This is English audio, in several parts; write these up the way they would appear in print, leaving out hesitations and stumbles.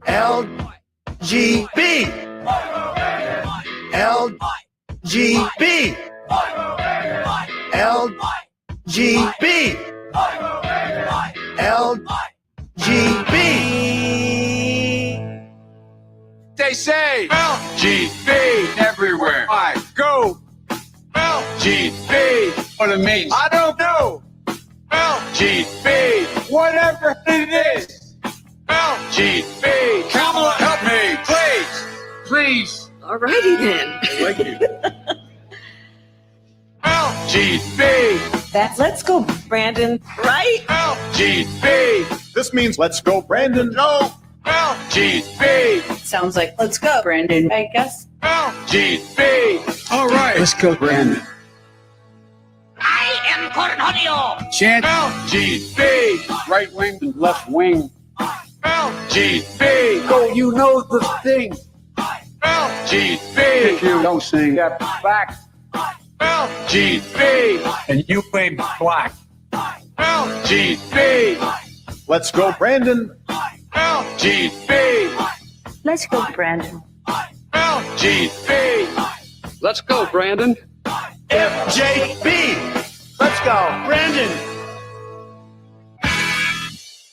LGB. LGB. LGB. LGB. They say LGB everywhere I go. LGB. What it means, I don't know. LGB. Whatever it is. LGB. Come on, help me, please. Please. Alrighty then. I like you. LGB. That's let's go, Brandon, right? LGB. This means let's go, Brandon. No. LGB. Sounds like let's go, Brandon, I guess. LGB. All right. Let's go, Brandon. I am Cornholio. Chant LGB. Right wing and left wing. LGB. Go, you know the thing. LGB. If you don't sing that back. LGB. And you ain't black. LGB. Let's go, Brandon. LGB. Let's go, Brandon. LGB. Let's go, Brandon. FJB. Let's go, Brandon.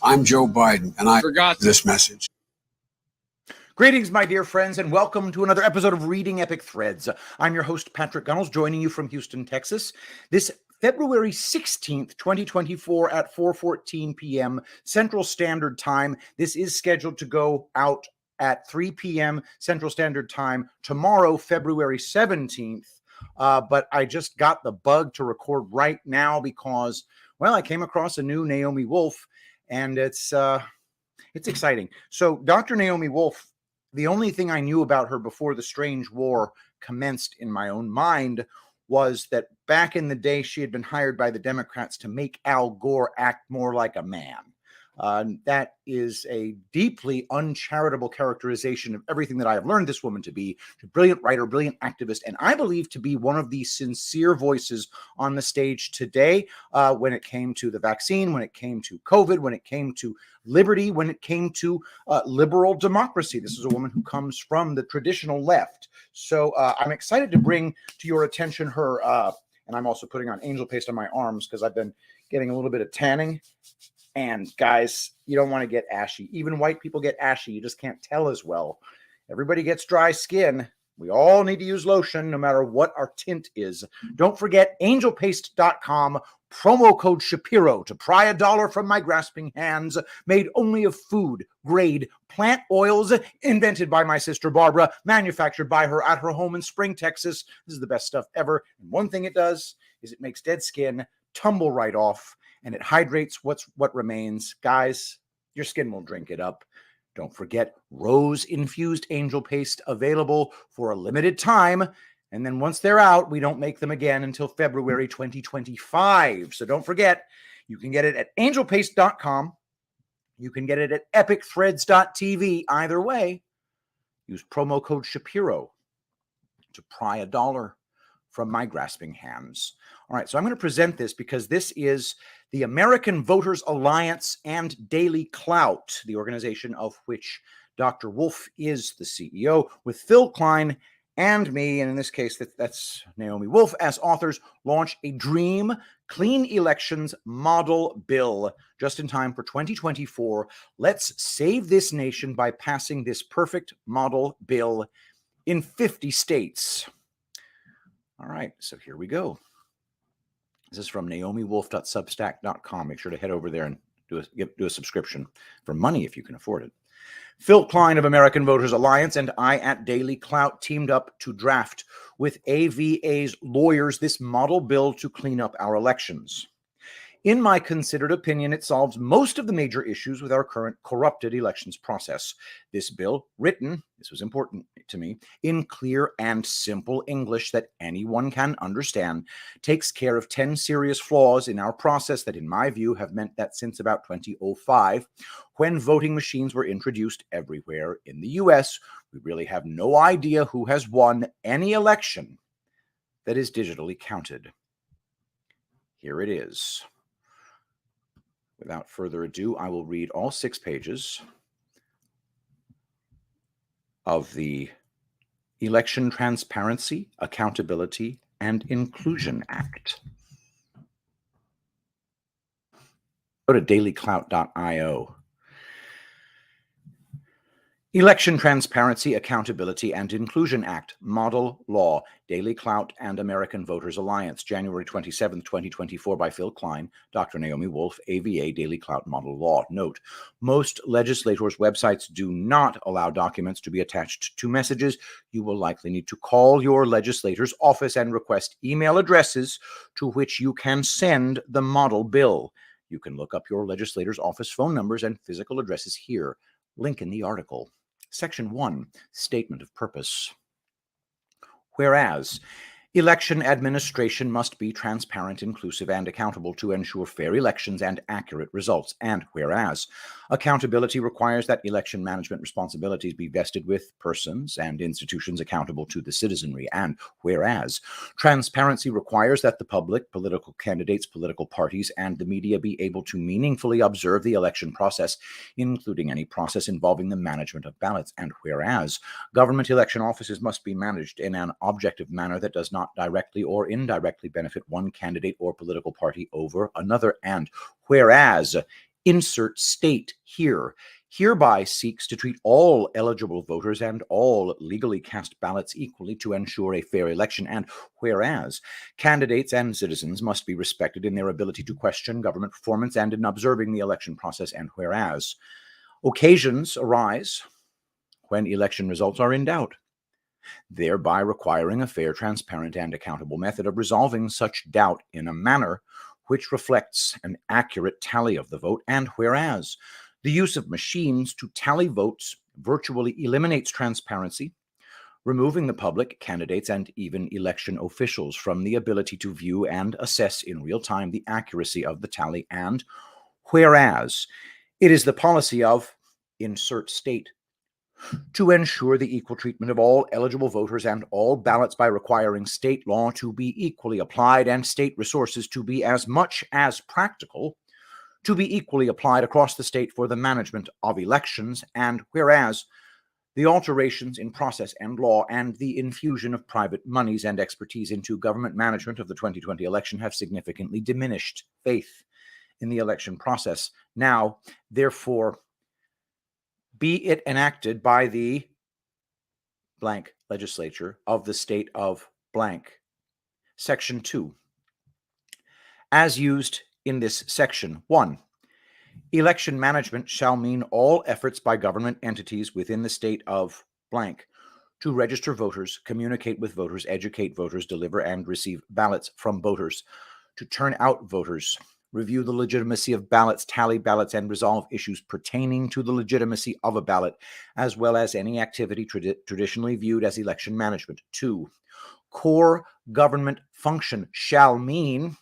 I'm Joe Biden, and I Forgot this message. Greetings, my dear friends, and welcome to another episode of Reading Epic Threads. I'm your host, Patrick Gunnels, joining you from Houston, Texas. This February 16th, 2024 at 4:14 p.m. Central Standard Time. This is scheduled to go out at 3 p.m. Central Standard Time tomorrow, February 17th. But I just got the bug to record right now because, well, I came across a new Naomi Wolf, and it's exciting. So Dr. Naomi Wolf, the only thing I knew about her before the strange war commenced in my own mind was that back in the day, she had been hired by the Democrats to make Al Gore act more like a man. That is a deeply uncharitable characterization of everything that I have learned this woman to be. She's a brilliant writer, brilliant activist, and I believe to be one of the sincere voices on the stage today when it came to the vaccine, when it came to COVID, when it came to liberty, when it came to liberal democracy. This is a woman who comes from the traditional left. So I'm excited to bring to your attention her, and I'm also putting on angel paste on my arms because I've been getting a little bit of tanning. And guys, you don't want to get ashy. Even white people get ashy. You just can't tell as well. Everybody gets dry skin. We all need to use lotion no matter what our tint is. Don't forget angelpaste.com, promo code Shapiro to pry $1 from my grasping hands, made only of food grade plant oils, invented by my sister Barbara, manufactured by her at her home in Spring, Texas. This is the best stuff ever. And one thing it does is it makes dead skin tumble right off, and it hydrates what remains. Guys, your skin will drink it up. Don't forget rose-infused angel paste available for a limited time. And then once they're out, we don't make them again until February 2025. So don't forget, you can get it at angelpaste.com. You can get it at epicthreads.tv. Either way, use promo code Shapiro to pry $1 from my grasping hands. All right, so I'm going to present this because this is the American Voters Alliance and Daily Clout, the organization of which Dr. Wolf is the CEO, with Phil Klein and me, and in this case, that's Naomi Wolf, as authors, launch a Dream Clean Elections Model Bill just in time for 2024. Let's save this nation by passing this perfect model bill in 50 states. All right, so here we go. This is from naomiwolf.substack.com. Make sure to head over there and do a subscription for money if you can afford it. Phil Klein of American Voters Alliance and I at Daily Clout teamed up to draft with AVA's lawyers this model bill to clean up our elections. In my considered opinion, it solves most of the major issues with our current corrupted elections process. This bill, written, this was important to me, in clear and simple English that anyone can understand, takes care of 10 serious flaws in our process that, in my view, have meant that since about 2005, when voting machines were introduced everywhere in the U.S., we really have no idea who has won any election that is digitally counted. Here it is. Without further ado, I will read all 6 pages. of the Election Transparency, Accountability, and Inclusion Act. Go to dailyclout.io. Election Transparency, Accountability, and Inclusion Act, Model Law, Daily Clout and American Voters Alliance, January 27, 2024, by Phil Klein, Dr. Naomi Wolf, AVA, Daily Clout Model Law. Note, most legislators' websites do not allow documents to be attached to messages. You will likely need to call your legislator's office and request email addresses to which you can send the model bill. You can look up your legislator's office phone numbers and physical addresses here. Link in the article. Section 1, Statement of Purpose. Whereas, election administration must be transparent, inclusive, and accountable to ensure fair elections and accurate results. And whereas, accountability requires that election management responsibilities be vested with persons and institutions accountable to the citizenry. And whereas, transparency requires that the public, political candidates, political parties, and the media be able to meaningfully observe the election process, including any process involving the management of ballots. And whereas, government election offices must be managed in an objective manner that does not directly or indirectly benefit one candidate or political party over another. And whereas, insert state here, hereby seeks to treat all eligible voters and all legally cast ballots equally to ensure a fair election. And whereas, candidates and citizens must be respected in their ability to question government performance and in observing the election process. And whereas, occasions arise when election results are in doubt, thereby requiring a fair, transparent, and accountable method of resolving such doubt in a manner which reflects an accurate tally of the vote. And whereas, the use of machines to tally votes virtually eliminates transparency, removing the public, candidates, and even election officials from the ability to view and assess in real time the accuracy of the tally. And whereas, it is the policy of insert state to ensure the equal treatment of all eligible voters and all ballots by requiring state law to be equally applied and state resources to be as much as practical to be equally applied across the state for the management of elections. And whereas, the alterations in process and law and the infusion of private monies and expertise into government management of the 2020 election have significantly diminished faith in the election process. Now, therefore, be it enacted by the blank legislature of the state of blank. Section 2. As used in this section, 1. Election management shall mean all efforts by government entities within the state of blank to register voters, communicate with voters, educate voters, deliver and receive ballots from voters, to turn out voters, review the legitimacy of ballots, tally ballots, and resolve issues pertaining to the legitimacy of a ballot, as well as any activity traditionally viewed as election management. 2. Core government function shall mean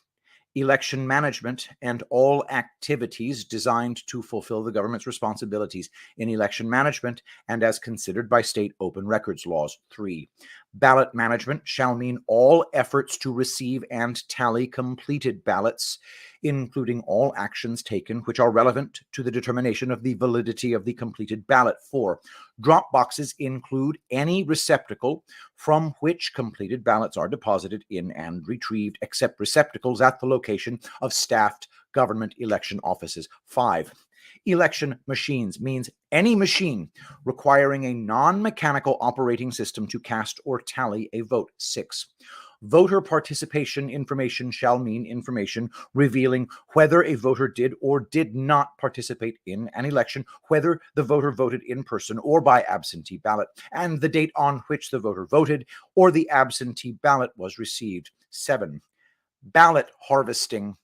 election management and all activities designed to fulfill the government's responsibilities in election management and as considered by state open records laws. 3. Ballot management shall mean all efforts to receive and tally completed ballots, including all actions taken which are relevant to the determination of the validity of the completed ballot. 4. Drop boxes include any receptacle from which completed ballots are deposited in and retrieved, except receptacles at the location of staffed government election offices. 5. Election machines means any machine requiring a non-mechanical operating system to cast or tally a vote. 6. Voter participation information shall mean information revealing whether a voter did or did not participate in an election, whether the voter voted in person or by absentee ballot, and the date on which the voter voted or the absentee ballot was received. 7. Ballot harvesting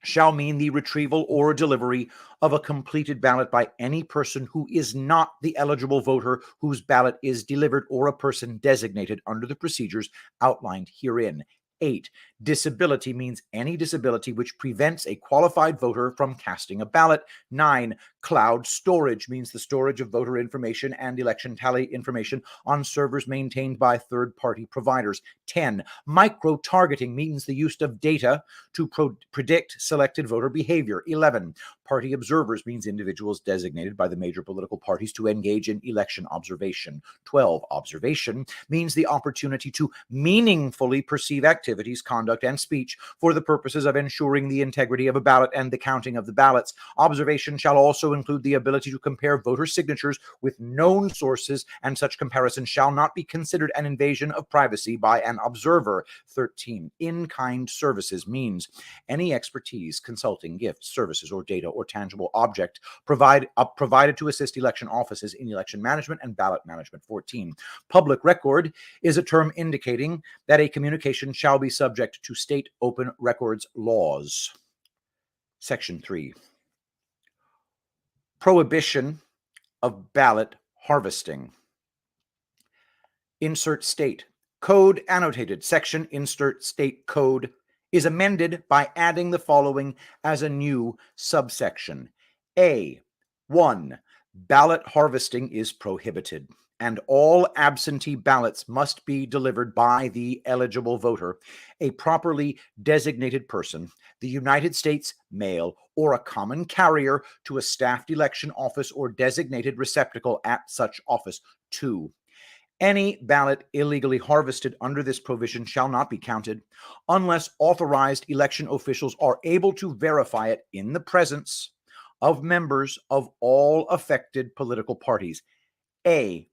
shall mean the retrieval or delivery of a completed ballot by any person who is not the eligible voter whose ballot is delivered or a person designated under the procedures outlined herein. 8. Disability means any disability which prevents a qualified voter from casting a ballot. 9. Cloud storage means the storage of voter information and election tally information on servers maintained by third-party providers. 10. Micro-targeting means the use of data to predict selected voter behavior. 11. Party observers means individuals designated by the major political parties to engage in election observation. 12. Observation means the opportunity to meaningfully perceive activities, conduct, and speech for the purposes of ensuring the integrity of a ballot and the counting of the ballots. Observation shall also include the ability to compare voter signatures with known sources, and such comparison shall not be considered an invasion of privacy by an observer. 13. In-kind services means any expertise, consulting, gifts, services, or data or tangible object provided to assist election offices in election management and ballot management. 14. Public record is a term indicating that a communication shall be subject to state open records laws. Section 3. Prohibition of ballot harvesting. Insert state. Code annotated. Section insert state code is amended by adding the following as a new subsection. A. 1. Ballot harvesting is prohibited, and all absentee ballots must be delivered by the eligible voter, a properly designated person, the United States mail, or a common carrier to a staffed election office or designated receptacle at such office. 2. Any ballot illegally harvested under this provision shall not be counted unless authorized election officials are able to verify it in the presence of members of all affected political parties. A.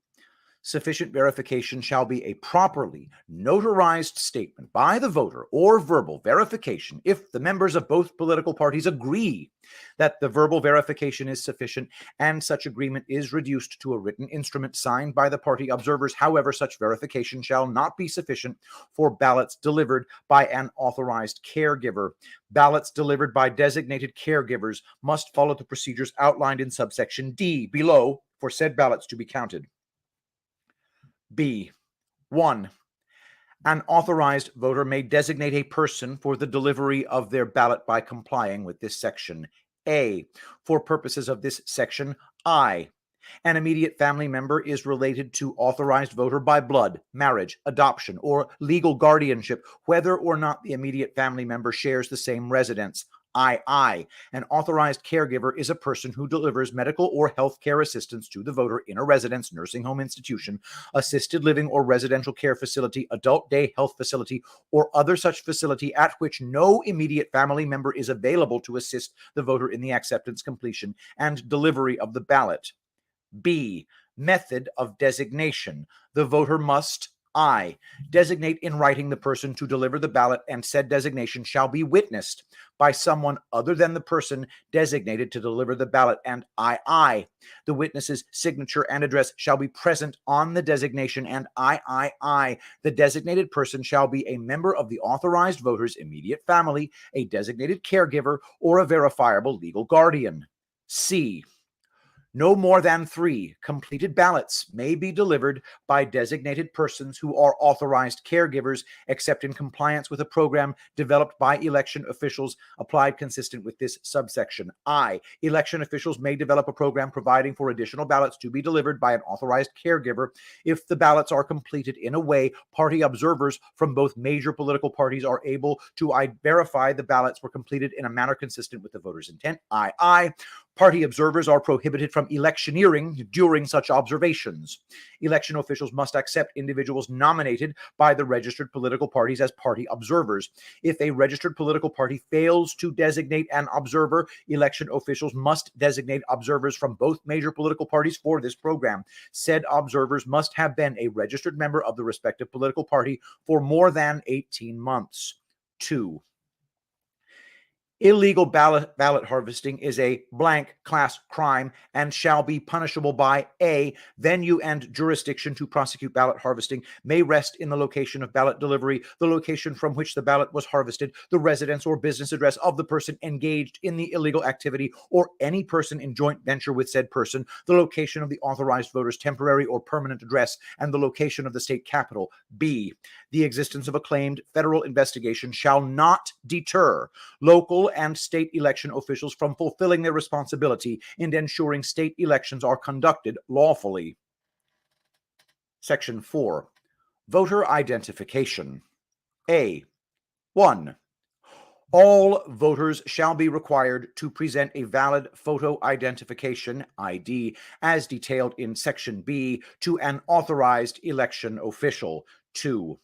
Sufficient verification shall be a properly notarized statement by the voter or verbal verification if the members of both political parties agree that the verbal verification is sufficient and such agreement is reduced to a written instrument signed by the party observers. However, such verification shall not be sufficient for ballots delivered by an authorized caregiver. Ballots delivered by designated caregivers must follow the procedures outlined in subsection D below for said ballots to be counted. B. 1. An authorized voter may designate a person for the delivery of their ballot by complying with this section. A. For purposes of this section, I. An immediate family member is related to authorized voter by blood, marriage, adoption, or legal guardianship, whether or not the immediate family member shares the same residence. II. An authorized caregiver is a person who delivers medical or health care assistance to the voter in a residence, nursing home institution, assisted living or residential care facility, adult day health facility, or other such facility at which no immediate family member is available to assist the voter in the acceptance, completion, and delivery of the ballot. B. Method of designation. The voter must I. Designate in writing the person to deliver the ballot, and said designation shall be witnessed by someone other than the person designated to deliver the ballot, and II. The witness's signature and address shall be present on the designation, and III. The designated person shall be a member of the authorized voter's immediate family, a designated caregiver, or a verifiable legal guardian. C. No more than 3 completed ballots may be delivered by designated persons who are authorized caregivers, except in compliance with a program developed by election officials applied consistent with this subsection. I. Election officials may develop a program providing for additional ballots to be delivered by an authorized caregiver if the ballots are completed in a way party observers from both major political parties are able to verify the ballots were completed in a manner consistent with the voter's intent. II. Party observers are prohibited from electioneering during such observations. Election officials must accept individuals nominated by the registered political parties as party observers. If a registered political party fails to designate an observer, election officials must designate observers from both major political parties for this program. Said observers must have been a registered member of the respective political party for more than 18 months. 2. Illegal ballot harvesting is a blank class crime and shall be punishable by A, venue and jurisdiction to prosecute ballot harvesting may rest in the location of ballot delivery, the location from which the ballot was harvested, the residence or business address of the person engaged in the illegal activity, or any person in joint venture with said person, the location of the authorized voter's temporary or permanent address, and the location of the state capital. B, the existence of a claimed federal investigation shall not deter local and state election officials from fulfilling their responsibility in ensuring state elections are conducted lawfully. Section 4. Voter identification. A. 1. All voters shall be required to present a valid photo identification ID as detailed in Section B to an authorized election official. 2.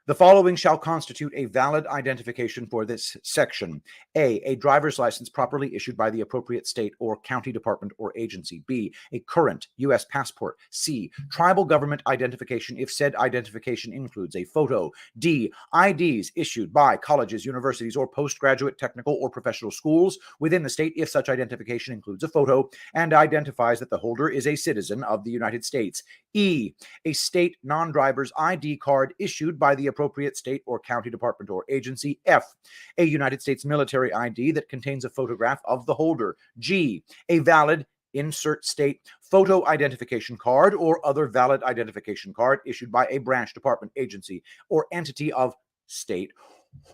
The following shall constitute a valid identification for this section. A driver's license properly issued by the appropriate state or county department or agency. B, a current U.S. passport. C, tribal government identification if said identification includes a photo. D, IDs issued by colleges, universities, or postgraduate technical or professional schools within the state if such identification includes a photo and identifies that the holder is a citizen of the United States. E, a state non-driver's ID card issued by the appropriate state or county department or agency. F, a United States military ID that contains a photograph of the holder. G, a valid insert state photo identification card or other valid identification card issued by a branch, department, agency, or entity of state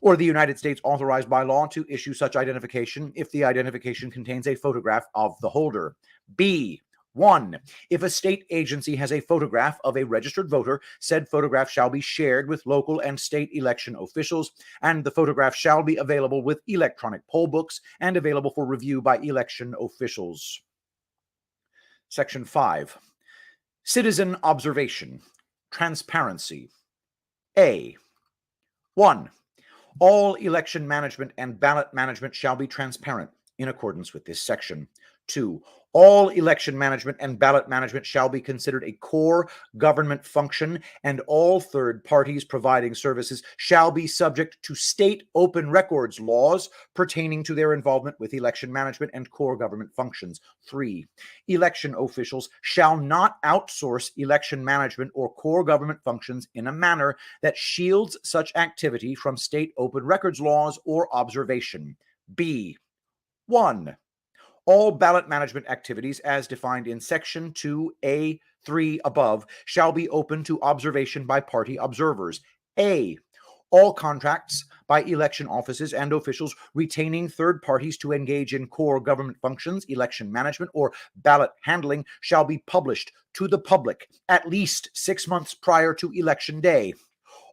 or the United States authorized by law to issue such identification if the identification contains a photograph of the holder. B, 1. If a state agency has a photograph of a registered voter, said photograph shall be shared with local and state election officials, and the photograph shall be available with electronic poll books and available for review by election officials. Section 5. Citizen observation. Transparency. A. 1. All election management and ballot management shall be transparent in accordance with this section. 2. All election management and ballot management shall be considered a core government function, and all third parties providing services shall be subject to state open records laws pertaining to their involvement with election management and core government functions. 3. Election officials shall not outsource election management or core government functions in a manner that shields such activity from state open records laws or observation. B. 1. All ballot management activities as defined in Section 2A3 above shall be open to observation by party observers. A. All contracts by election offices and officials retaining third parties to engage in core government functions, election management, or ballot handling shall be published to the public at least 6 months prior to election day.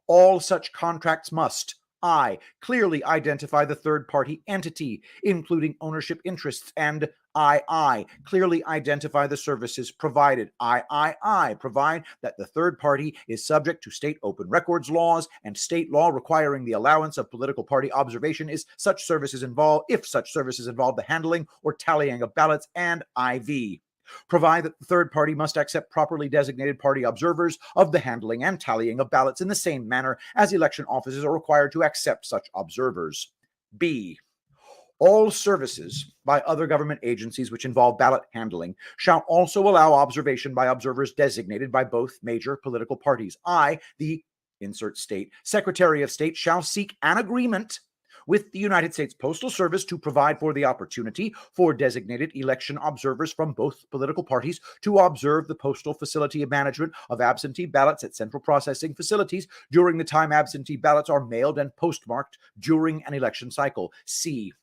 All such contracts must I. Clearly identify the third-party entity, including ownership interests, and II. Clearly identify the services provided. III. Provide that the third party is subject to state open records laws and state law requiring the allowance of political party observation if such services involve the handling or tallying of ballots, and IV. Provide that the third party must accept properly designated party observers of the handling and tallying of ballots in the same manner as election officers are required to accept such observers. B. All services by other government agencies which involve ballot handling shall also allow observation by observers designated by both major political parties. I, the insert state Secretary of State, shall seek an agreement with the United States Postal Service to provide for the opportunity for designated election observers from both political parties to observe the postal facility management of absentee ballots at central processing facilities during the time absentee ballots are mailed and postmarked during an election cycle. C.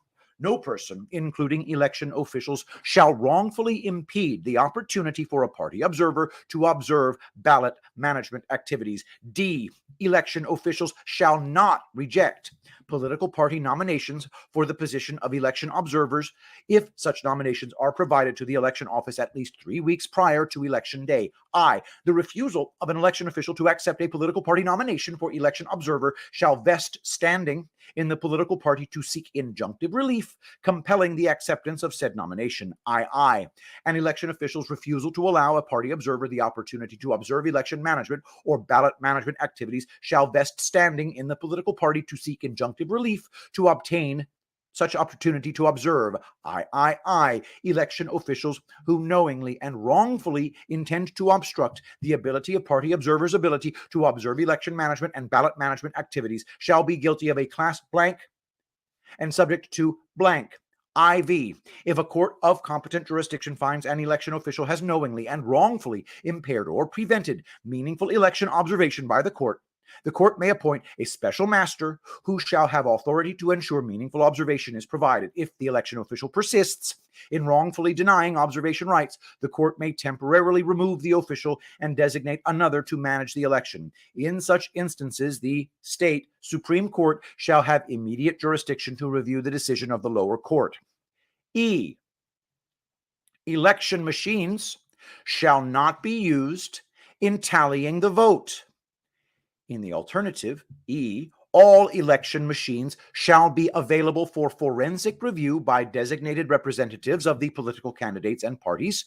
No person, including election officials, shall wrongfully impede the opportunity for a party observer to observe ballot management activities. D. Election officials shall not reject political party nominations for the position of election observers if such nominations are provided to the election office at least 3 weeks prior to election day. I. The refusal of an election official to accept a political party nomination for election observer shall vest standing in the political party to seek injunctive relief, compelling the acceptance of said nomination. II. An election official's refusal to allow a party observer the opportunity to observe election management or ballot management activities shall vest standing in the political party to seek injunctive relief to obtain such opportunity to observe, election officials who knowingly and wrongfully intend to obstruct the ability of party observers' ability to observe election management and ballot management activities shall be guilty of a class blank and subject to blank. IV. If a court of competent jurisdiction finds an election official has knowingly and wrongfully impaired or prevented meaningful election observation by the court may appoint a special master who shall have authority to ensure meaningful observation is provided. If the election official persists in wrongfully denying observation rights, the court may temporarily remove the official and designate another to manage the election. In such instances, the state Supreme Court shall have immediate jurisdiction to review the decision of the lower court. E. Election machines shall not be used in tallying the vote. In the alternative, E, all election machines shall be available for forensic review by designated representatives of the political candidates and parties.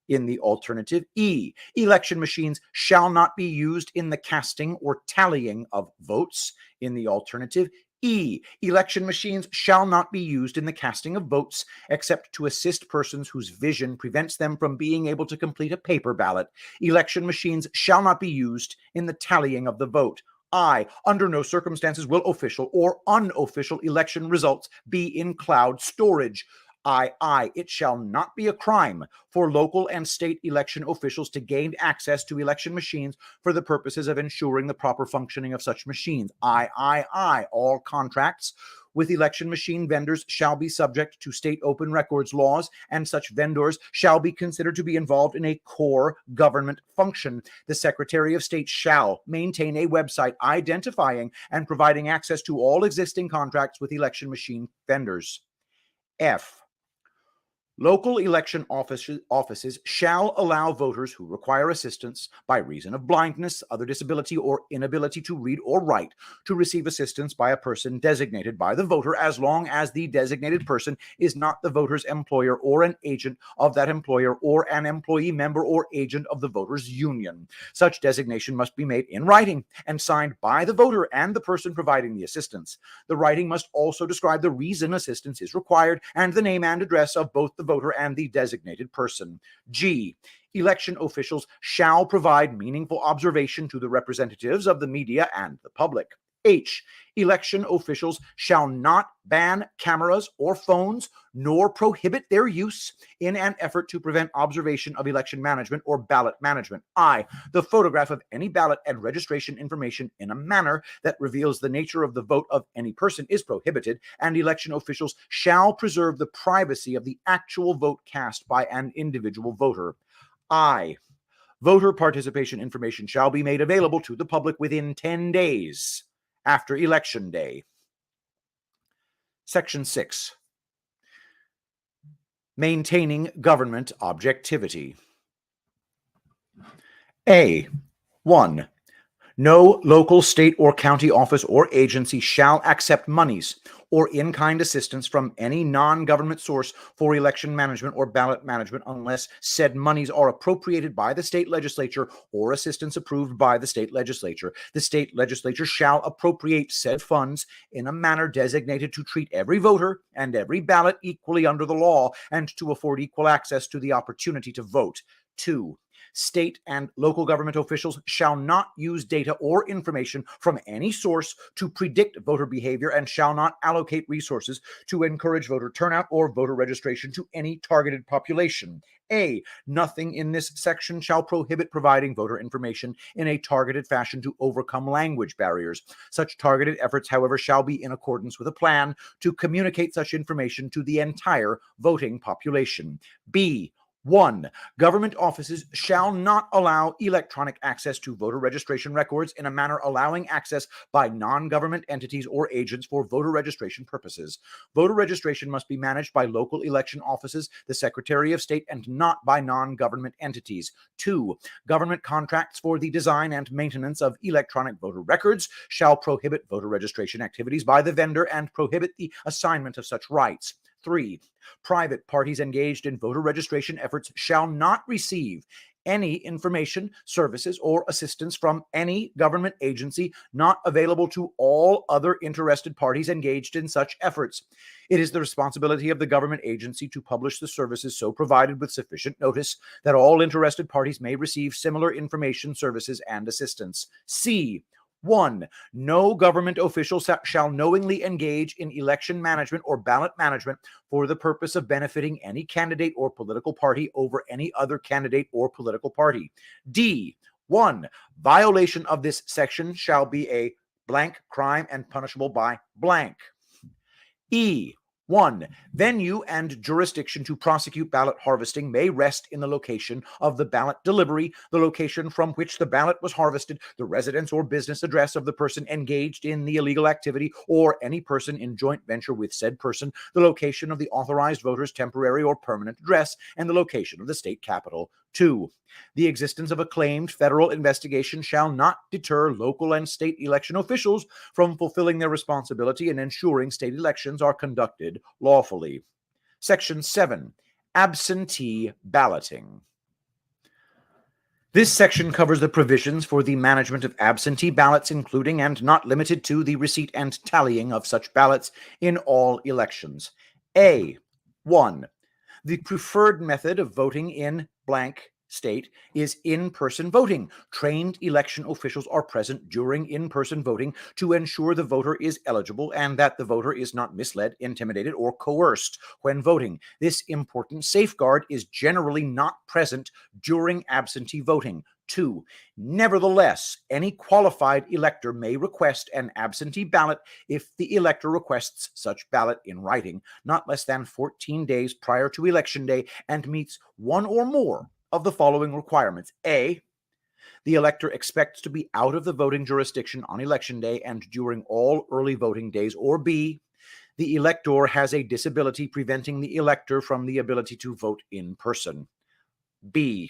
In the alternative, E, election machines shall not be used in the casting or tallying of votes. In the alternative, E, election machines shall not be used in the casting of votes except to assist persons whose vision prevents them from being able to complete a paper ballot. Election machines shall not be used in the tallying of the vote. I, under no circumstances will official or unofficial election results be in cloud storage. It shall not be a crime for local and state election officials to gain access to election machines for the purposes of ensuring the proper functioning of such machines. All contracts with election machine vendors shall be subject to state open records laws, and such vendors shall be considered to be involved in a core government function. The Secretary of State shall maintain a website identifying and providing access to all existing contracts with election machine vendors. F. Local election offices shall allow voters who require assistance by reason of blindness, other disability, or inability to read or write to receive assistance by a person designated by the voter, as long as the designated person is not the voter's employer or an agent of that employer or an employee, member, or agent of the voter's union. Such designation must be made in writing and signed by the voter and the person providing the assistance. The writing must also describe the reason assistance is required and the name and address of both the voter and the designated person. G. Election officials shall provide meaningful observation to the representatives of the media and the public. H. Election officials shall not ban cameras or phones, nor prohibit their use in an effort to prevent observation of election management or ballot management. I. The photograph of any ballot and registration information in a manner that reveals the nature of the vote of any person is prohibited, and election officials shall preserve the privacy of the actual vote cast by an individual voter. I. Voter participation information shall be made available to the public within 10 days after Election Day. Section 6. Maintaining government objectivity. A. 1. No local, state, or county office or agency shall accept monies or in-kind assistance from any non-government source for election management or ballot management unless said monies are appropriated by the state legislature or assistance approved by the state legislature. The state legislature shall appropriate said funds in a manner designated to treat every voter and every ballot equally under the law and to afford equal access to the opportunity to vote. 2. State and local government officials shall not use data or information from any source to predict voter behavior and shall not allocate resources to encourage voter turnout or voter registration to any targeted population. A. Nothing in this section shall prohibit providing voter information in a targeted fashion to overcome language barriers. Such targeted efforts, however, shall be in accordance with a plan to communicate such information to the entire voting population. B. 1. Government offices shall not allow electronic access to voter registration records in a manner allowing access by non-government entities or agents for voter registration purposes. Voter registration must be managed by local election offices, the Secretary of State, and not by non-government entities. 2. Government contracts for the design and maintenance of electronic voter records shall prohibit voter registration activities by the vendor and prohibit the assignment of such rights. 3. Private parties engaged in voter registration efforts shall not receive any information, services, or assistance from any government agency not available to all other interested parties engaged in such efforts. It is the responsibility of the government agency to publish the services so provided with sufficient notice that all interested parties may receive similar information, services, and assistance. C. 1. No government official shall knowingly engage in election management or ballot management for the purpose of benefiting any candidate or political party over any other candidate or political party. D. 1. Violation of this section shall be a blank crime and punishable by blank. E. 1. Venue and jurisdiction to prosecute ballot harvesting may rest in the location of the ballot delivery, the location from which the ballot was harvested, the residence or business address of the person engaged in the illegal activity, or any person in joint venture with said person, the location of the authorized voter's temporary or permanent address, and the location of the state capital. 2. The existence of a claimed federal investigation shall not deter local and state election officials from fulfilling their responsibility and ensuring state elections are conducted lawfully. Section 7. Absentee balloting. This section covers the provisions for the management of absentee ballots, including and not limited to the receipt and tallying of such ballots in all elections. A. 1. The preferred method of voting in blank state is in-person voting. Trained election officials are present during in-person voting to ensure the voter is eligible and that the voter is not misled, intimidated, or coerced when voting. This important safeguard is generally not present during absentee voting. 2. Nevertheless, any qualified elector may request an absentee ballot if the elector requests such ballot in writing, not less than 14 days prior to election day, and meets one or more of the following requirements. A. The elector expects to be out of the voting jurisdiction on election day and during all early voting days. Or B. The elector has a disability preventing the elector from the ability to vote in person. B.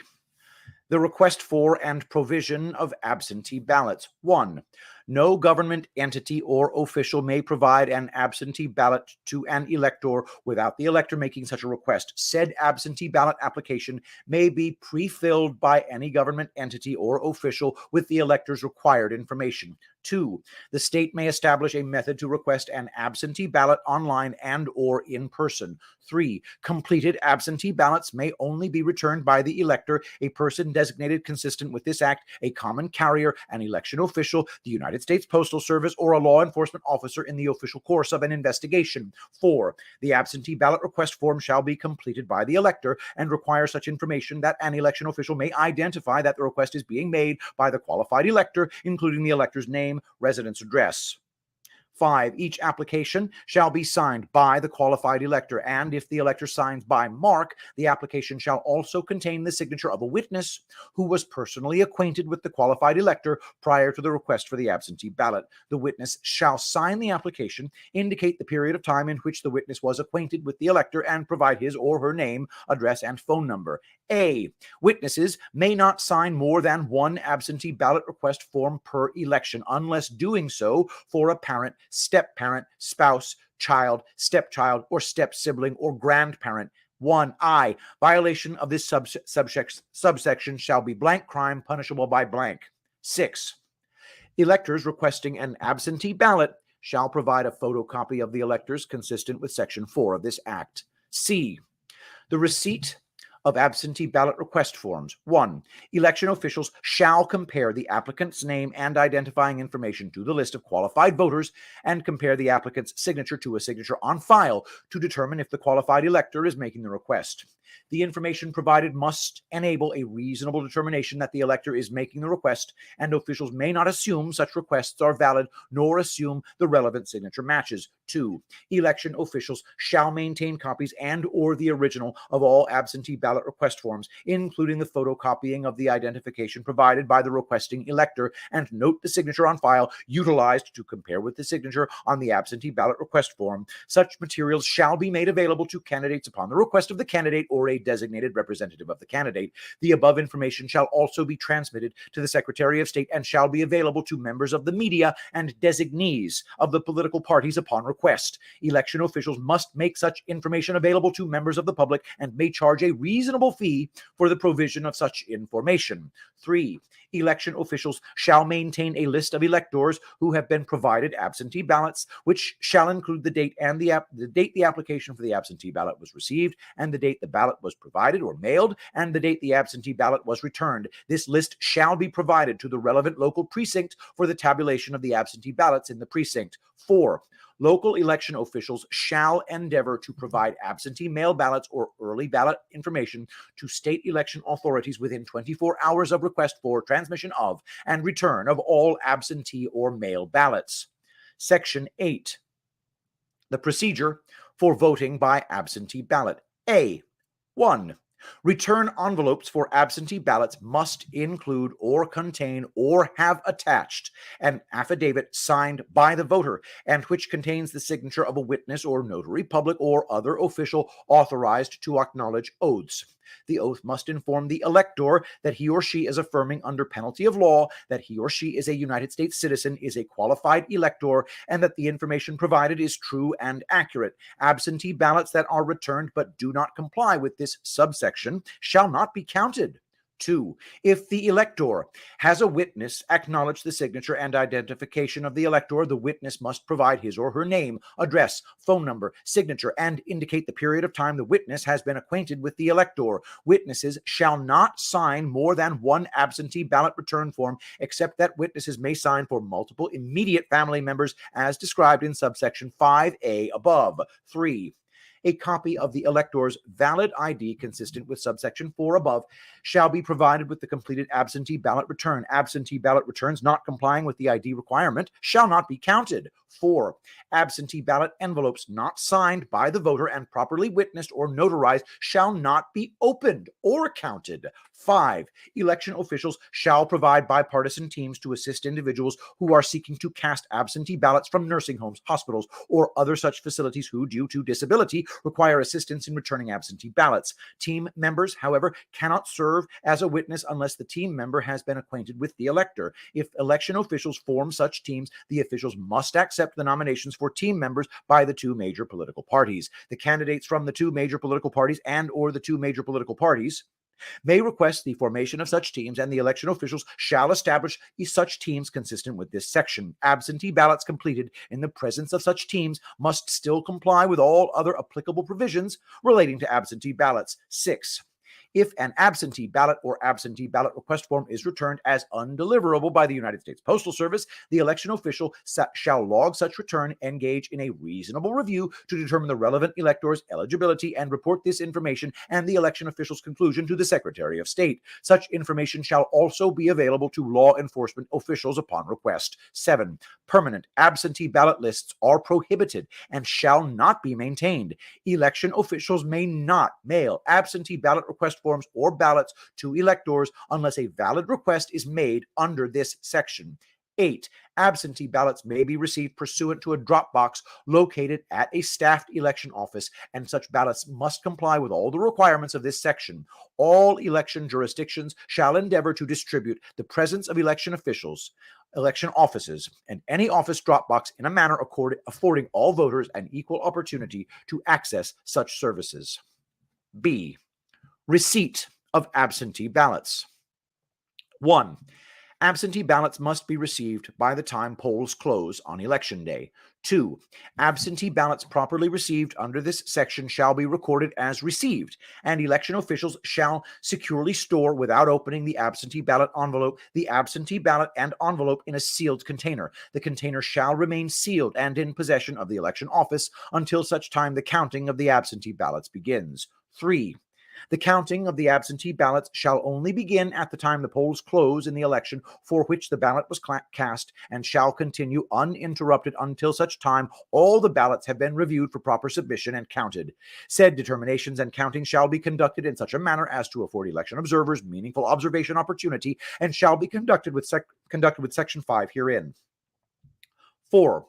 The request for and provision of absentee ballots. 1. No government entity or official may provide an absentee ballot to an elector without the elector making such a request. Said absentee ballot application may be pre-filled by any government entity or official with the elector's required information. 2. The state may establish a method to request an absentee ballot online and or in person. 3. Completed absentee ballots may only be returned by the elector, a person designated consistent with this act, a common carrier, an election official, the United States Postal Service, or a law enforcement officer in the official course of an investigation. 4. The absentee ballot request form shall be completed by the elector and require such information that an election official may identify that the request is being made by the qualified elector, including the elector's name, residence address. 5. Each application shall be signed by the qualified elector, and if the elector signs by mark, the application shall also contain the signature of a witness who was personally acquainted with the qualified elector prior to the request for the absentee ballot. The witness shall sign the application, indicate the period of time in which the witness was acquainted with the elector, and provide his or her name, address, and phone number. A. Witnesses may not sign more than one absentee ballot request form per election, unless doing so for a parent, step-parent, spouse, child, stepchild, or step-sibling, or grandparent. 1I. Violation of this subsection shall be blank crime punishable by blank. 6. Electors requesting an absentee ballot shall provide a photocopy of the electors consistent with Section 4 of this Act. C. The receipt of absentee ballot request forms. 1. Election officials shall compare the applicant's name and identifying information to the list of qualified voters and compare the applicant's signature to a signature on file to determine if the qualified elector is making the request. The information provided must enable a reasonable determination that the elector is making the request, and officials may not assume such requests are valid nor assume the relevant signature matches. 2. Election officials shall maintain copies and or the original of all absentee ballot request forms, including the photocopying of the identification provided by the requesting elector, and note the signature on file utilized to compare with the signature on the absentee ballot request form. Such materials shall be made available to candidates upon the request of the candidate or a designated representative of the candidate. The above information shall also be transmitted to the Secretary of State and shall be available to members of the media and designees of the political parties upon request. Election officials must make such information available to members of the public and may charge a reasonable reasonable fee for the provision of such information. 3. Election officials shall maintain a list of electors who have been provided absentee ballots, which shall include the date and the date the application for the absentee ballot was received, and the date the ballot was provided or mailed, and the date the absentee ballot was returned. This list shall be provided to the relevant local precinct for the tabulation of the absentee ballots in the precinct. 4. Local election officials shall endeavor to provide absentee mail ballots or early ballot information to state election authorities within 24 hours of request for transmission of and return of all absentee or mail ballots. Section 8. The procedure for voting by absentee ballot. A. 1. Return envelopes for absentee ballots must include or contain or have attached an affidavit signed by the voter and which contains the signature of a witness or notary public or other official authorized to acknowledge oaths. The oath must inform the elector that he or she is affirming under penalty of law that he or she is a United States citizen, is a qualified elector, and that the information provided is true and accurate. Absentee ballots that are returned but do not comply with this subsection shall not be counted. 2. If the elector has a witness acknowledge the signature and identification of the elector, the witness must provide his or her name, address, phone number, signature, and indicate the period of time the witness has been acquainted with the elector. Witnesses shall not sign more than one absentee ballot return form, except that witnesses may sign for multiple immediate family members as described in subsection 5A above. 3. A copy of the elector's valid ID consistent with subsection 4 above shall be provided with the completed absentee ballot return. Absentee ballot returns not complying with the ID requirement shall not be counted. 4. Absentee ballot envelopes not signed by the voter and properly witnessed or notarized shall not be opened or counted. 5. Election officials shall provide bipartisan teams to assist individuals who are seeking to cast absentee ballots from nursing homes, hospitals, or other such facilities who, due to disability, require assistance in returning absentee ballots. Team members, however, cannot serve as a witness unless the team member has been acquainted with the elector. If election officials form such teams, the officials must accept the nominations for team members by the two major political parties. The candidates from the two major political parties and/or the two major political parties may request the formation of such teams, and the election officials shall establish such teams consistent with this section. Absentee ballots completed in the presence of such teams must still comply with all other applicable provisions relating to absentee ballots. 6. If an absentee ballot or absentee ballot request form is returned as undeliverable by the United States Postal Service, the election official shall log such return, engage in a reasonable review to determine the relevant elector's eligibility, and report this information and the election official's conclusion to the Secretary of State. Such information shall also be available to law enforcement officials upon request. 7. Permanent absentee ballot lists are prohibited and shall not be maintained. Election officials may not mail absentee ballot request forms or ballots to electors unless a valid request is made under this section. 8. Absentee ballots may be received pursuant to a drop box located at a staffed election office, and such ballots must comply with all the requirements of this section. All election jurisdictions shall endeavor to distribute the presence of election officials, election offices, and any office drop box in a manner affording all voters an equal opportunity to access such services. B. Receipt of absentee ballots. 1. Absentee ballots must be received by the time polls close on Election Day. 2. Absentee ballots properly received under this section shall be recorded as received, and election officials shall securely store without opening the absentee ballot envelope, the absentee ballot and envelope in a sealed container. The container shall remain sealed and in possession of the election office until such time the counting of the absentee ballots begins. 3. The counting of the absentee ballots shall only begin at the time the polls close in the election for which the ballot was cast, and shall continue uninterrupted until such time all the ballots have been reviewed for proper submission and counted. Said determinations and counting shall be conducted in such a manner as to afford election observers meaningful observation opportunity, and shall be conducted with Section 5 herein. 4.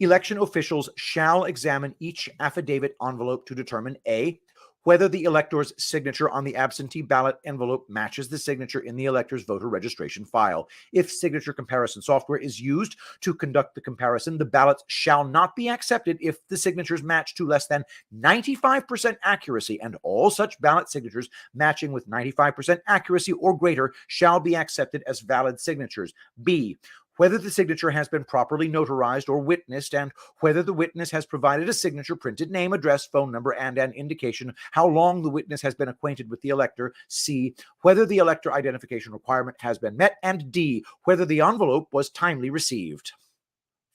Election officials shall examine each affidavit envelope to determine A, whether the elector's signature on the absentee ballot envelope matches the signature in the elector's voter registration file. If signature comparison software is used to conduct the comparison, the ballots shall not be accepted if the signatures match to less than 95% accuracy, and all such ballot signatures matching with 95% accuracy or greater shall be accepted as valid signatures. B, whether the signature has been properly notarized or witnessed, and whether the witness has provided a signature, printed name, address, phone number, and an indication how long the witness has been acquainted with the elector. C, whether the elector identification requirement has been met, and D, whether the envelope was timely received.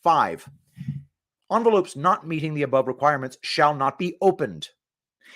5, envelopes not meeting the above requirements shall not be opened,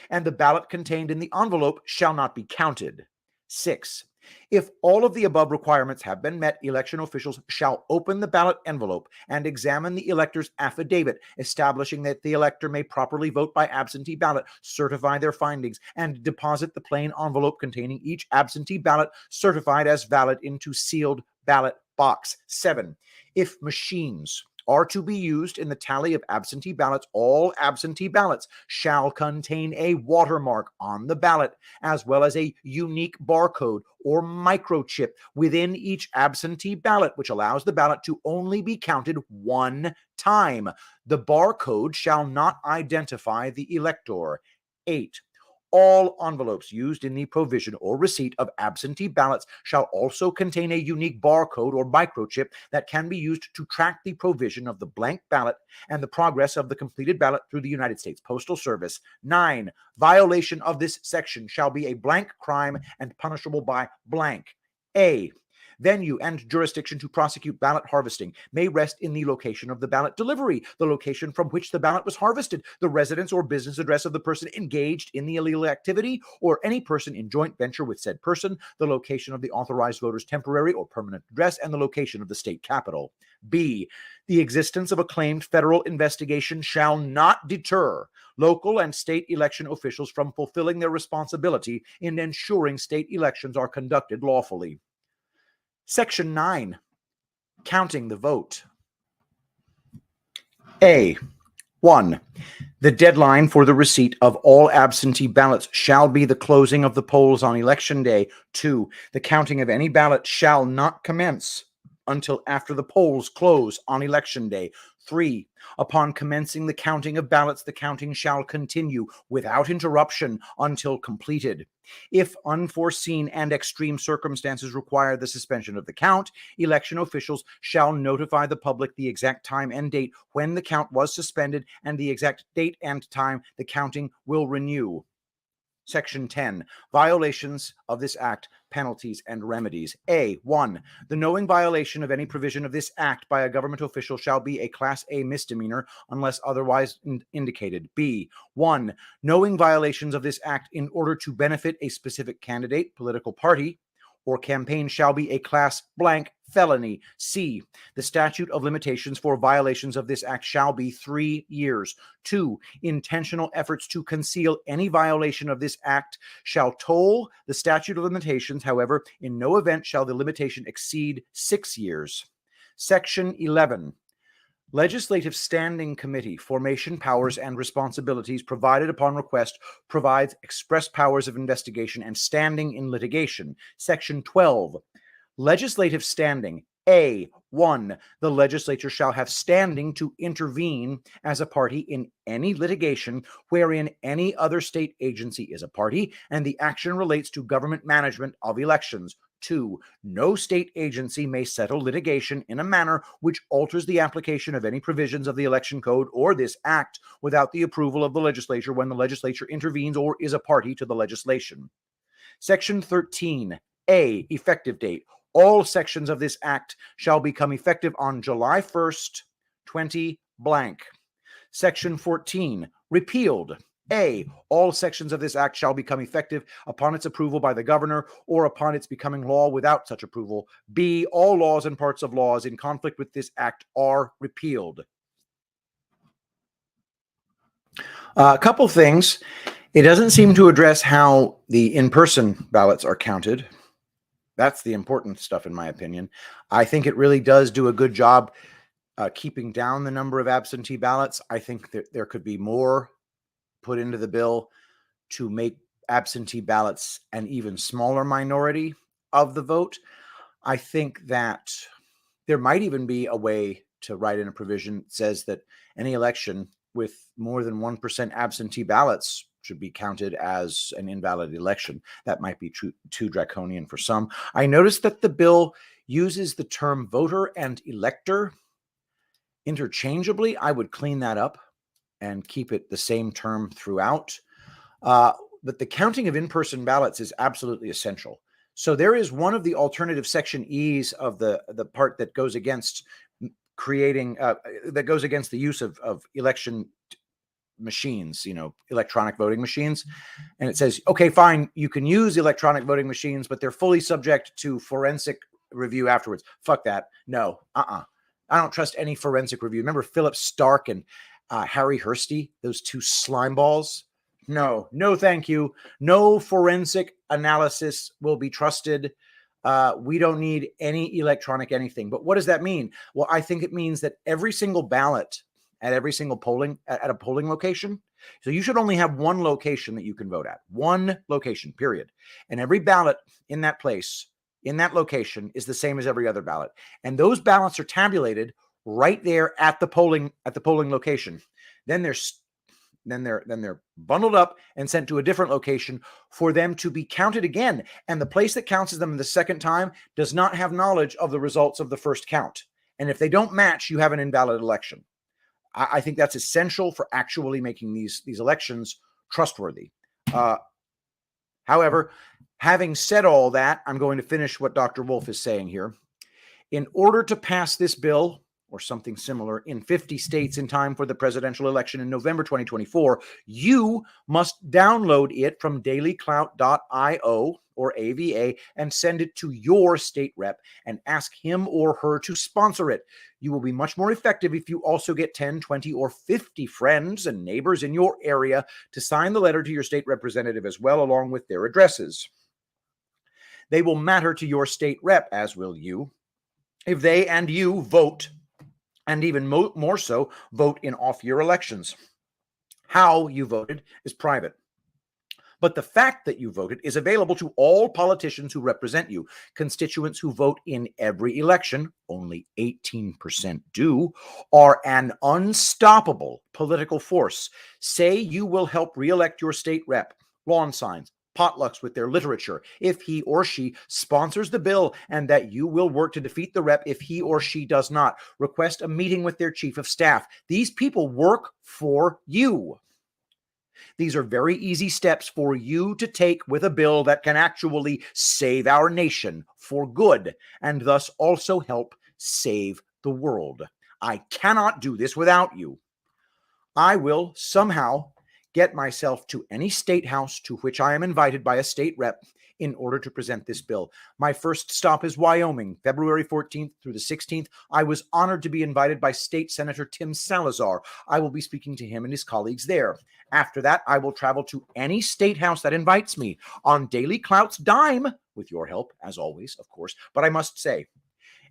and the ballot contained in the envelope shall not be counted. 6, if all of the above requirements have been met, election officials shall open the ballot envelope and examine the elector's affidavit, establishing that the elector may properly vote by absentee ballot, certify their findings, and deposit the plain envelope containing each absentee ballot certified as valid into sealed ballot box. 7, if machines are to be used in the tally of absentee ballots, all absentee ballots shall contain a watermark on the ballot, as well as a unique barcode or microchip within each absentee ballot, which allows the ballot to only be counted one time. The barcode shall not identify the elector. 8, all envelopes used in the provision or receipt of absentee ballots shall also contain a unique barcode or microchip that can be used to track the provision of the blank ballot and the progress of the completed ballot through the United States Postal Service. 9, violation of this section shall be a blank crime and punishable by blank. A, venue and jurisdiction to prosecute ballot harvesting may rest in the location of the ballot delivery, the location from which the ballot was harvested, the residence or business address of the person engaged in the illegal activity, or any person in joint venture with said person, the location of the authorized voter's temporary or permanent address, and the location of the state capitol. B, the existence of a claimed federal investigation shall not deter local and state election officials from fulfilling their responsibility in ensuring state elections are conducted lawfully. Section 9, counting the vote. A, 1, the deadline for the receipt of all absentee ballots shall be the closing of the polls on election day. 2, the counting of any ballot shall not commence until after the polls close on election day. 3, upon commencing the counting of ballots, the counting shall continue without interruption until completed. If unforeseen and extreme circumstances require the suspension of the count, election officials shall notify the public the exact time and date when the count was suspended and the exact date and time the counting will renew. Section 10, violations of this act, penalties and remedies. A, 1, the knowing violation of any provision of this act by a government official shall be a Class A misdemeanor unless otherwise indicated. B, 1, knowing violations of this act in order to benefit a specific candidate, political party, or campaign shall be a Class blank felony. C, the statute of limitations for violations of this act shall be 3 years. 2, intentional efforts to conceal any violation of this act shall toll the statute of limitations. However, in no event shall the limitation exceed 6 years. Section 11, Legislative Standing Committee, formation, powers, and responsibilities provided upon request, provides express powers of investigation and standing in litigation. Section 12, legislative standing. A, 1, the legislature shall have standing to intervene as a party in any litigation wherein any other state agency is a party and the action relates to government management of elections. 2, no state agency may settle litigation in a manner which alters the application of any provisions of the election code or this act without the approval of the legislature when the legislature intervenes or is a party to the legislation. Section 13, A, effective date. All sections of this act shall become effective on July 1st, 20 blank. Section 14, repealed. A, all sections of this act shall become effective upon its approval by the governor or upon its becoming law without such approval. B, all laws and parts of laws in conflict with this act are repealed. A couple things. It doesn't seem to address how the in-person ballots are counted. That's the important stuff, in my opinion. I think it really does do a good job keeping down the number of absentee ballots. I think that there could be more put into the bill to make absentee ballots an even smaller minority of the vote. I think that there might even be a way to write in a provision that says that any election with more than 1% absentee ballots should be counted as an invalid election. That might be too draconian for some. I noticed that the bill uses the term voter and elector interchangeably. I would clean that up and keep it the same term throughout. But the counting of in-person ballots is absolutely essential. So there is one of the alternative section E's of the part that goes against creating that goes against the use of election machines, electronic voting machines. And it says, okay, fine, you can use electronic voting machines, but they're fully subject to forensic review afterwards. Fuck that. No, I don't trust any forensic review. Remember Philip Stark and Harry Hursty, those two slime balls? No, thank you. No forensic analysis will be trusted. We don't need any electronic anything. But what does that mean? Well, I think it means that every single ballot at every single at a polling location. So you should only have one location that you can vote at. One location, period. And every ballot in that place, in that location, is the same as every other ballot. And those ballots are tabulated right there at the polling location. Then they're bundled up and sent to a different location for them to be counted again. And the place that counts them the second time does not have knowledge of the results of the first count. And if they don't match, you have an invalid election. I think that's essential for actually making these elections trustworthy. However, having said all that, I'm going to finish what Dr. Wolf is saying here. In order to pass this bill, or something similar, in 50 states in time for the presidential election in November 2024, you must download it from dailyclout.io or AVA and send it to your state rep and ask him or her to sponsor it. You will be much more effective if you also get 10, 20, or 50 friends and neighbors in your area to sign the letter to your state representative as well, along with their addresses. They will matter to your state rep, as will you, if they and you vote, and even more so, vote in off-year elections. How you voted is private. But the fact that you voted is available to all politicians who represent you. Constituents who vote in every election, only 18% do, are an unstoppable political force. Say you will help re-elect your state rep. Lawn signs, potlucks with their literature, if he or she sponsors the bill, and that you will work to defeat the rep if he or she does not. Request a meeting with their chief of staff. These people work for you. These are very easy steps for you to take with a bill that can actually save our nation for good, and thus also help save the world. I cannot do this without you. I will somehow get myself to any state house to which I am invited by a state rep in order to present this bill. My first stop is Wyoming, February 14th through the 16th. I was honored to be invited by State Senator Tim Salazar. I will be speaking to him and his colleagues there. After that, I will travel to any state house that invites me on Daily Clout's dime, with your help, as always, of course. But I must say,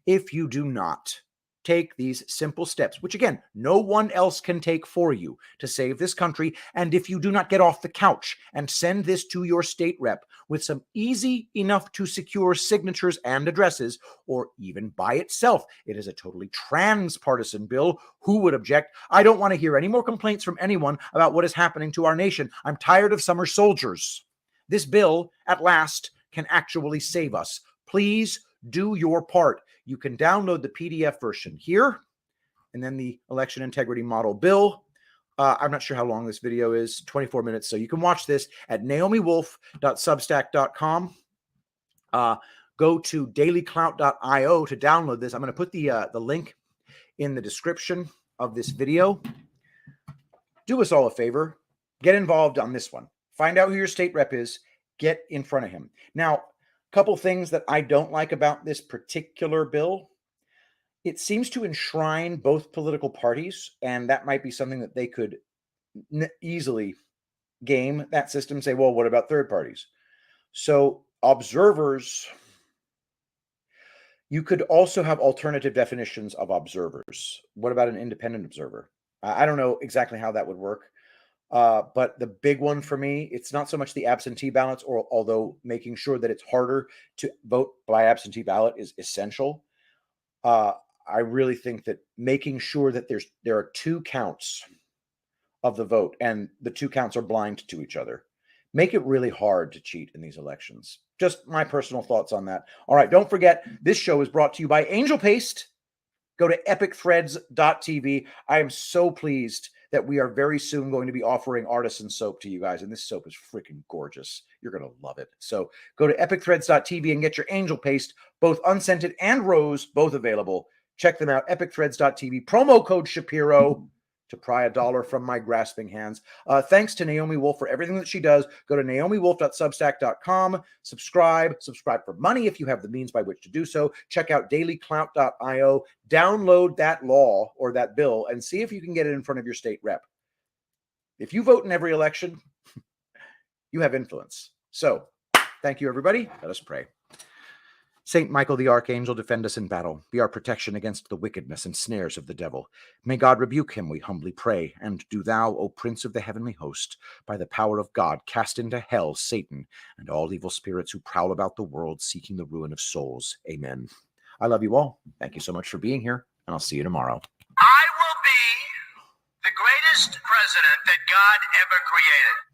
if you do not take these simple steps, which again, no one else can take for you to save this country, and if you do not get off the couch and send this to your state rep with some easy enough to secure signatures and addresses, or even by itself, it is a totally transpartisan bill. Who would object? I don't want to hear any more complaints from anyone about what is happening to our nation. I'm tired of summer soldiers. This bill, at last, can actually save us. Please do your part. You can download the PDF version here, and then the election integrity model bill. I'm not sure how long this video is, 24 minutes. So you can watch this at naomiwolf.substack.com. Go to dailyclout.io to download this. I'm going to put the link in the description of this video. Do us all a favor. Get involved on this one. Find out who your state rep is. Get in front of him. Now, couple things that I don't like about this particular bill. It seems to enshrine both political parties, and that might be something that they could easily game that system, say, well, what about third parties? So observers, you could also have alternative definitions of observers. What about an independent observer? I don't know exactly how that would work. But the big one for me, it's not so much the absentee ballots, or although making sure that it's harder to vote by absentee ballot is essential. I really think that making sure that there are 2 counts of the vote, and the 2 counts are blind to each other. Make it really hard to cheat in these elections. Just my personal thoughts on that. All right, don't forget, this show is brought to you by Angel Paste. Go to epicthreads.tv. I am so pleased that we are very soon going to be offering artisan soap to you guys, and this soap is freaking gorgeous. You're going to love it. So go to epicthreads.tv and get your Angel Paste, both unscented and rose, both available. Check them out, epicthreads.tv. Promo code Shapiro to pry $1 from my grasping hands. Thanks to Naomi Wolf for everything that she does. Go to naomiwolf.substack.com. Subscribe for money if you have the means by which to do so. Check out dailyclout.io. Download that law or that bill and see if you can get it in front of your state rep. If you vote in every election, you have influence. So, thank you, everybody. Let us pray. Saint Michael the Archangel, defend us in battle. Be our protection against the wickedness and snares of the devil. May God rebuke him, we humbly pray. And do thou, O Prince of the heavenly host, by the power of God, cast into hell Satan and all evil spirits who prowl about the world seeking the ruin of souls. Amen. I love you all. Thank you so much for being here, and I'll see you tomorrow. I will be the greatest president that God ever created.